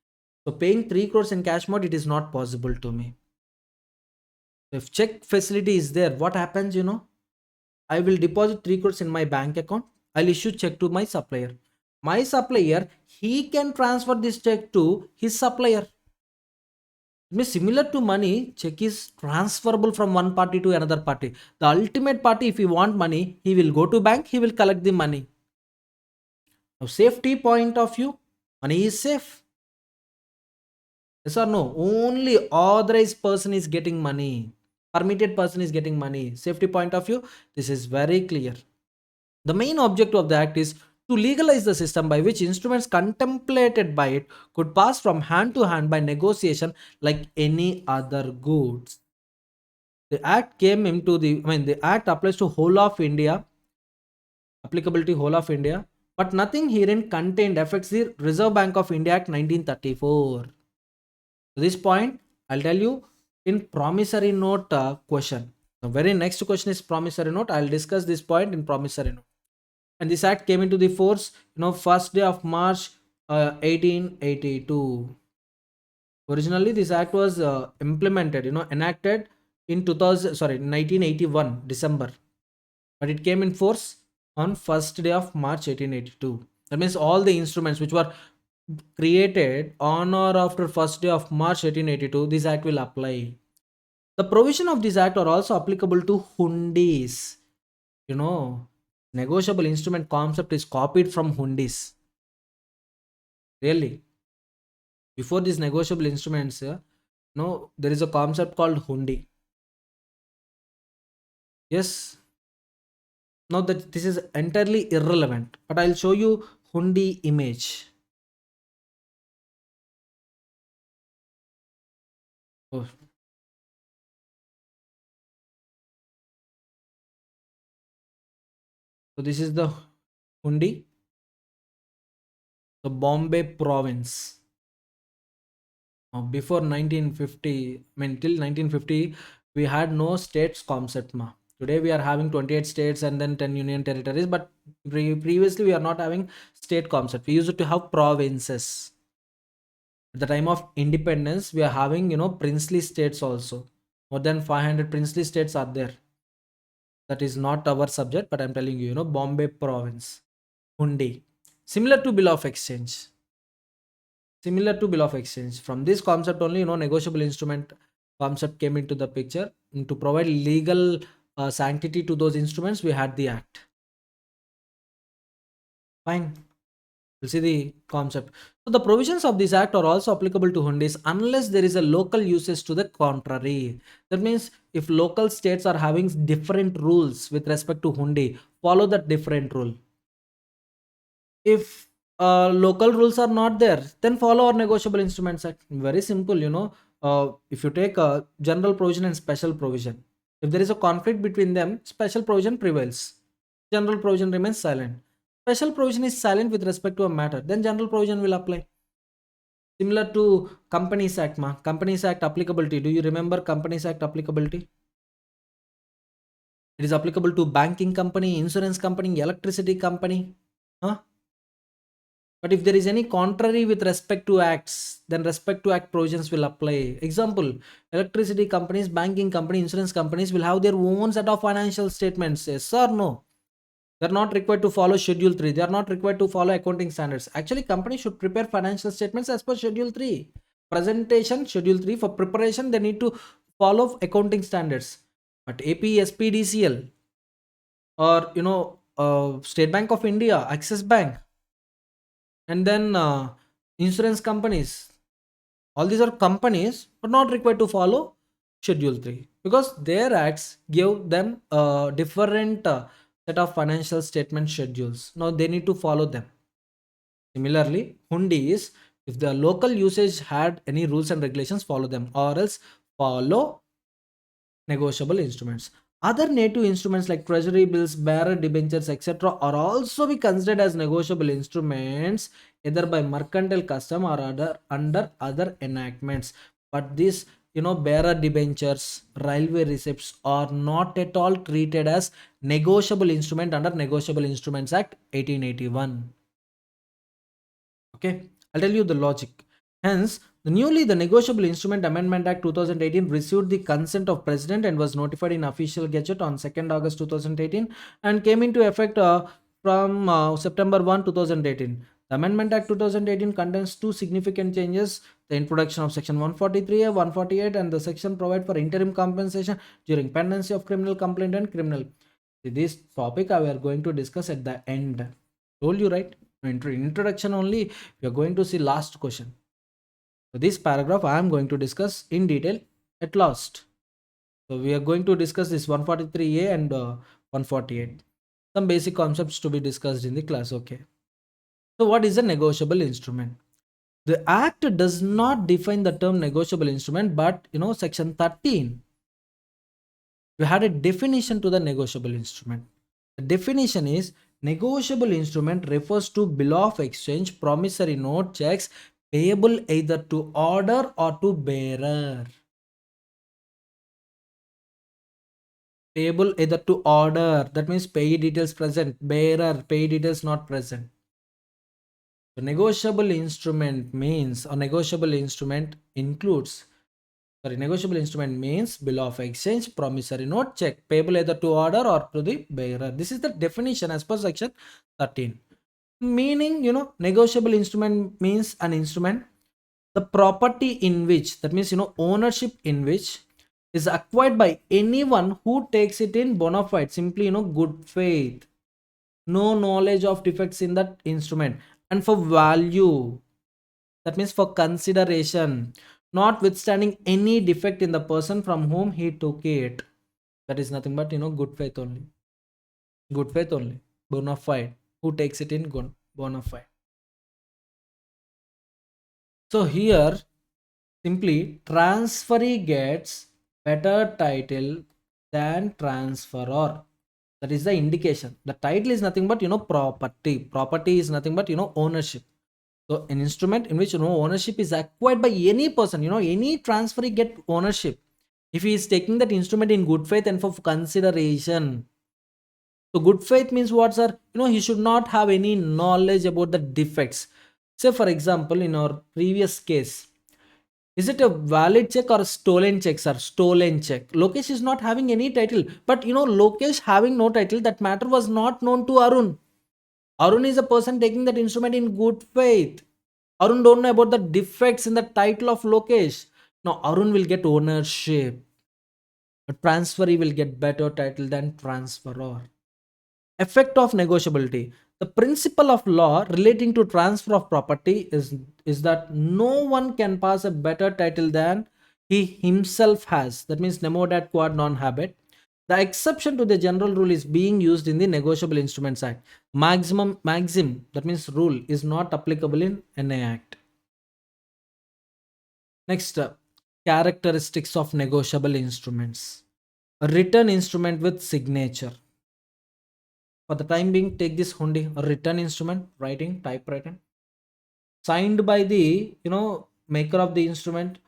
So, paying 3 crores in cash mode, it is not possible to me. If check facility is there, what happens? I will deposit 3 crores in my bank account. I'll issue check to my supplier. My supplier, he can transfer this check to his supplier. It means similar to money, check is transferable from one party to another party. The ultimate party, if he want money, he will go to bank, he will collect the money. Now, safety point of view, money is safe. Yes or no? Only authorized person is getting money. Permitted person is getting money. Safety point of view, this is very clear. The main objective of the act is to legalize the system by which instruments contemplated by it could pass from hand to hand by negotiation like any other goods. The act came into the act applies to whole of India, applicability whole of India, but nothing herein contained affects the Reserve Bank of India Act 1934. To this point, I'll tell you in promissory note question. The very next question is promissory note. I'll discuss this point in promissory note. And this act came into the force, first day of March 1882. Originally, this act was implemented, enacted in 2000, sorry, 1981 December, but it came in force on first day of March 1882. That means all the instruments which were created on or after first day of March 1882, this act will apply. The provision of this act are also applicable to hundis. You know, negotiable instrument concept is copied from hundis. Really, before these negotiable instruments, no, there is a concept called hundi. Yes, now that this is entirely irrelevant, but I'll show you hundi image. Oh, so this is the hundi, the Bombay province. Before 1950, I mean till 1950, we had no states concept. Today we are having 28 states and then 10 union territories, but previously we are not having state concept. We used to have provinces. At the time of independence, we are having princely states also. More than 500 princely states are there. That is not our subject, but I'm telling you, Bombay province, Hundi, similar to bill of exchange. Similar to bill of exchange. From this concept only, negotiable instrument concept came into the picture. And to provide legal sanctity to those instruments, we had the act. Fine. We'll see the concept. So the provisions of this act are also applicable to hundis unless there is a local usage to the contrary. That means if local states are having different rules with respect to hundi, follow that different rule. If local rules are not there, then follow our negotiable instruments act. Very simple, if you take a general provision and special provision, if there is a conflict between them, special provision prevails, general provision remains silent. Special provision is silent with respect to a matter, then general provision will apply. Similar to companies act. Companies act applicability, do you remember companies act applicability? It is applicable to banking company, insurance company, electricity company, huh? But if there is any contrary with respect to acts, then respect to act provisions will apply. Example, electricity companies, banking company, insurance companies will have their own set of financial statements. Yes or no? They're not required to follow Schedule 3. They are not required to follow accounting standards. Actually, companies should prepare financial statements as per Schedule 3. Presentation, Schedule 3. For preparation, they need to follow accounting standards. But AP, SPDCL, or State Bank of India, Axis Bank, and then insurance companies, all these are companies but not required to follow schedule 3 because their acts give them a different set of financial statement schedules. Now they need to follow them. Similarly, hundi is if the local usage had any rules and regulations, follow them, or else follow negotiable instruments. Other native instruments like treasury bills, bearer debentures, etc., are also be considered as negotiable instruments either by mercantile custom or other under other enactments. But these, bearer debentures, railway receipts are not at all treated as negotiable instrument under Negotiable Instruments Act 1881. Okay, I'll tell you the logic. Hence, the Negotiable Instrument Amendment Act 2018 received the consent of President and was notified in official gazette on 2nd August 2018 and came into effect from September 1, 2018. The Amendment Act 2018 contains two significant changes: the introduction of Section 143A, 148, and the section provide for interim compensation during pendency of criminal complaint and criminal. This topic we are going to discuss at the end. Told you right? Introduction only. We are going to see last question. So this paragraph I am going to discuss in detail at last. So we are going to discuss this 143A and 148. Some basic concepts to be discussed in the class. Okay. So what is a negotiable instrument? The act does not define the term negotiable instrument, but section 13, we had a definition to the negotiable instrument. The definition is negotiable instrument refers to bill of exchange, promissory note, checks payable either to order or to bearer. Payable either to order, that means pay details present, bearer pay details not present. So negotiable instrument means, or negotiable instrument includes, negotiable instrument means bill of exchange, promissory note, check payable either to order or to the bearer. This is the definition as per section 13. Meaning, negotiable instrument means an instrument, the property in which, that means ownership in which is acquired by anyone who takes it in bona fide, simply good faith, no knowledge of defects in that instrument, and for value, that means for consideration, notwithstanding any defect in the person from whom he took it. That is nothing but good faith only. Good faith only. Bona fide. Who takes it in bona fide. So here simply transferee gets better title than transferor. That is the indication. The title is nothing but property. Property is nothing but ownership. So an instrument in which ownership is acquired by any person, any transferee get ownership if he is taking that instrument in good faith and for consideration. So good faith means what, sir? He should not have any knowledge about the defects. Say for example, in our previous case, is it a valid check or a stolen check, sir? Stolen check. Lokesh is not having any title, but Lokesh having no title, that matter was not known to Arun. Arun is a person taking that instrument in good faith. Arun don't know about the defects in the title of Lokesh. Now Arun will get ownership. A transferee will get better title than transferor. Effect of negotiability. The principle of law relating to transfer of property is that no one can pass a better title than he himself has. That means nemo dat quod non habet. The exception to the general rule is being used in the Negotiable Instruments Act. Maxim, that means rule, is not applicable in NA Act. Next, characteristics of negotiable instruments. A written instrument with signature. For the time being, take this hundi, a written instrument, writing, typewriting, signed by the maker of the instrument,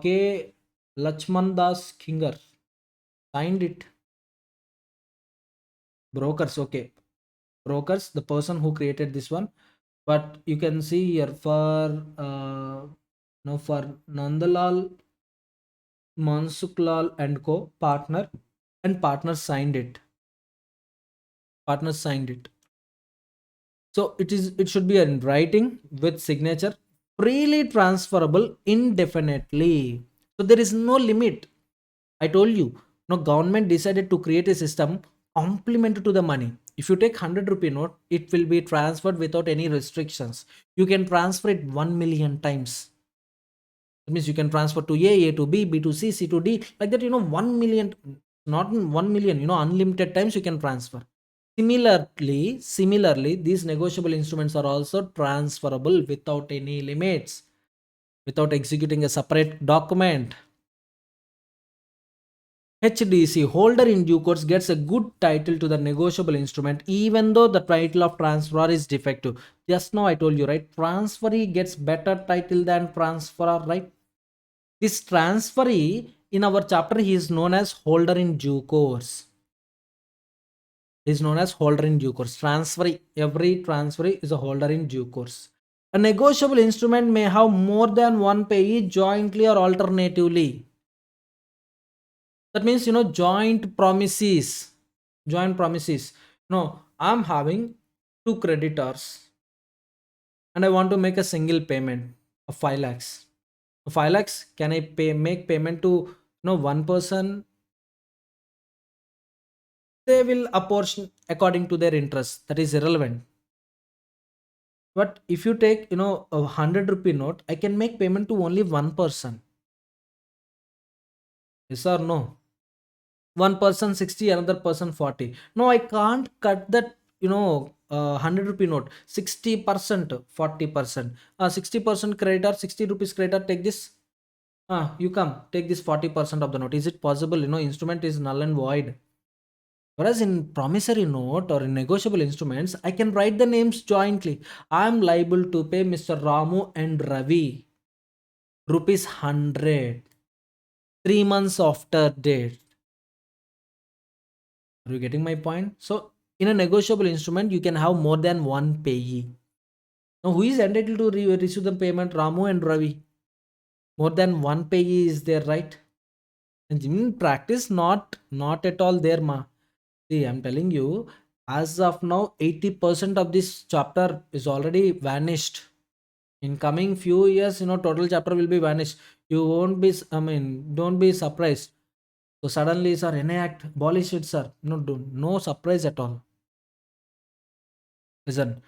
K. Lachman Das Kinger, signed it. Brokers, okay, brokers, the person who created this one. But you can see here for for Nandalal Mansuklal and co, partner, and partner signed it. Partners signed it. So it should be in writing with signature, freely transferable indefinitely. So there is no limit. I told you, government decided to create a system complementary to the money. If you take 100 rupee note, it will be transferred without any restrictions. You can transfer it 1 million times. That means you can transfer to A to B, B to C, C to D, like that. 1 million, not 1 million. Unlimited times you can transfer. Similarly, these negotiable instruments are also transferable without any limits, without executing a separate document. HDC, holder in due course, gets a good title to the negotiable instrument even though the title of transferor is defective. Just now I told you, right? Transferee gets better title than transferor, right? This transferee in our chapter, he is known as holder in due course. Is known as holder in due course. Transferee, every transferee is a holder in due course. A negotiable instrument may have more than one payee jointly or alternatively. That means joint promises. Joint promises. No, I'm having two creditors and I want to make a single payment of 5 lakhs. 5 lakhs, can I make payment to one person? They will apportion according to their interest. That is irrelevant. But if you take, a 100 rupee note, I can make payment to only one person. Yes or no? One person 60, another person 40. No, I can't cut that, 100 rupee note 60%, 40%. 60% creditor, 60 rupees creditor, take this. You come, take this 40% of the note. Is it possible? Instrument is null and void. Whereas in promissory note or in negotiable instruments, I can write the names jointly. I am liable to pay Mr. Ramu and Ravi rupees 100 3 months after date. Are you getting my point? So in a negotiable instrument, you can have more than one payee. Now, who is entitled to receive the payment? Ramu and Ravi. More than one payee is there, right? And in practice, not at all there, ma. See, I'm telling you, as of now, 80% of this chapter is already vanished. In coming few years, total chapter will be vanished. You won't be, don't be surprised. So suddenly, sir, enact, abolish it, sir. No surprise at all. Listen,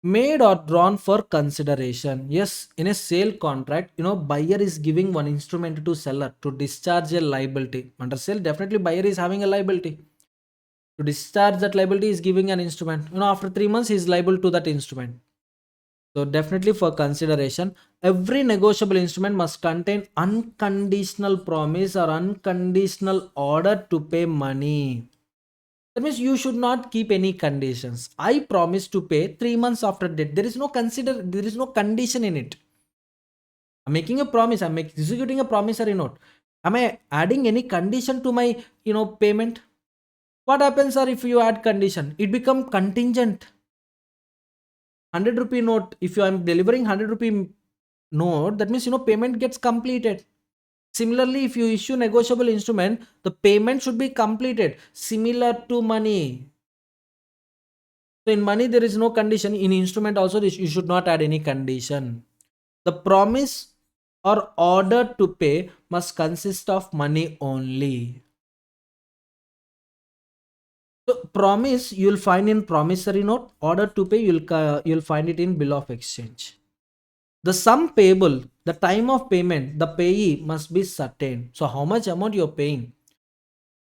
made or drawn for consideration. Yes, in a sale contract, buyer is giving one instrument to seller to discharge a liability. Under sale, definitely buyer is having a liability. To discharge that liability is giving an instrument. After 3 months, he is liable to that instrument. So definitely for consideration, every negotiable instrument must contain unconditional promise or unconditional order to pay money. That means you should not keep any conditions. I promise to pay 3 months after date. There is no condition in it. I'm making a promise. I'm executing a promissory note. Am I adding any condition to my payment? What happens, sir, if you add condition? It become contingent. 100 rupee note. If you am delivering 100 rupee note, that means payment gets completed. Similarly, if you issue negotiable instrument, the payment should be completed. Similar to money. So in money, there is no condition. In instrument also, you should not add any condition. The promise or order to pay must consist of money only. So promise you'll find in promissory note. Order to pay you'll find it in bill of exchange. The sum payable, the time of payment, the payee must be certain. So how much amount you're paying,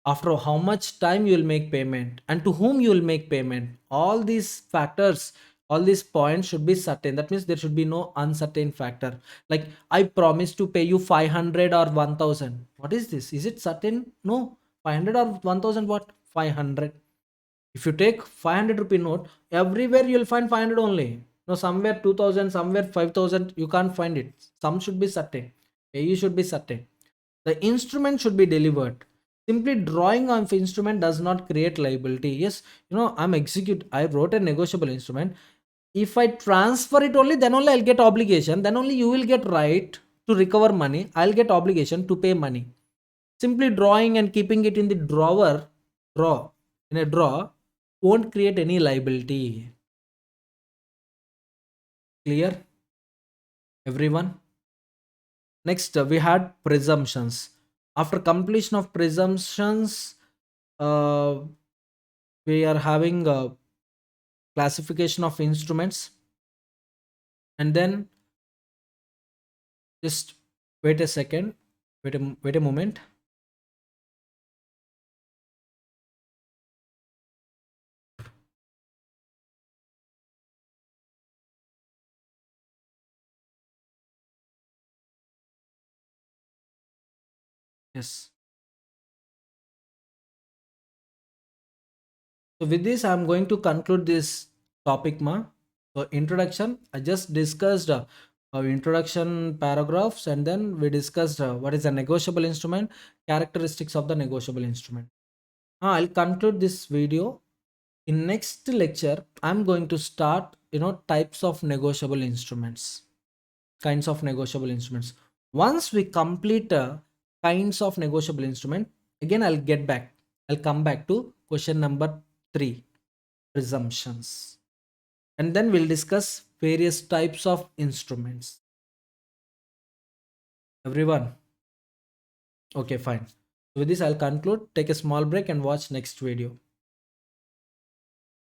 after how much time you will make payment, and to whom you will make payment, all these factors, all these points should be certain. That means there should be no uncertain factor. Like, I promise to pay you 500 or 1000. What is this? Is it certain? No. 500 or 1000, what? 500. If you take 500 rupee note, everywhere you'll find 500 only. No, somewhere 2000, somewhere 5000, you can't find it. Some should be certain. You should be certain. The instrument should be delivered. Simply drawing of instrument does not create liability. Yes, I wrote a negotiable instrument. If I transfer it only, then only I'll get obligation. Then only you will get right to recover money. I'll get obligation to pay money. Simply drawing and keeping it in the draw in a draw won't create any liability. Clear, everyone? Next, we had presumptions. After completion of presumptions, uh, we are having a classification of instruments, and then just wait a second, wait a moment. Yes. So with this, I'm going to conclude this topic, ma. So introduction, I just discussed our introduction paragraphs, and then we discussed what is a negotiable instrument, characteristics of the negotiable instrument. I'll conclude this video. In next lecture, I'm going to start, types of negotiable instruments, kinds of negotiable instruments. Once we complete kinds of negotiable instrument, again I'll come back to question number 3, presumptions, and then we'll discuss various types of instruments. Everyone, okay, fine. With this, I'll conclude. Take a small break and watch next video.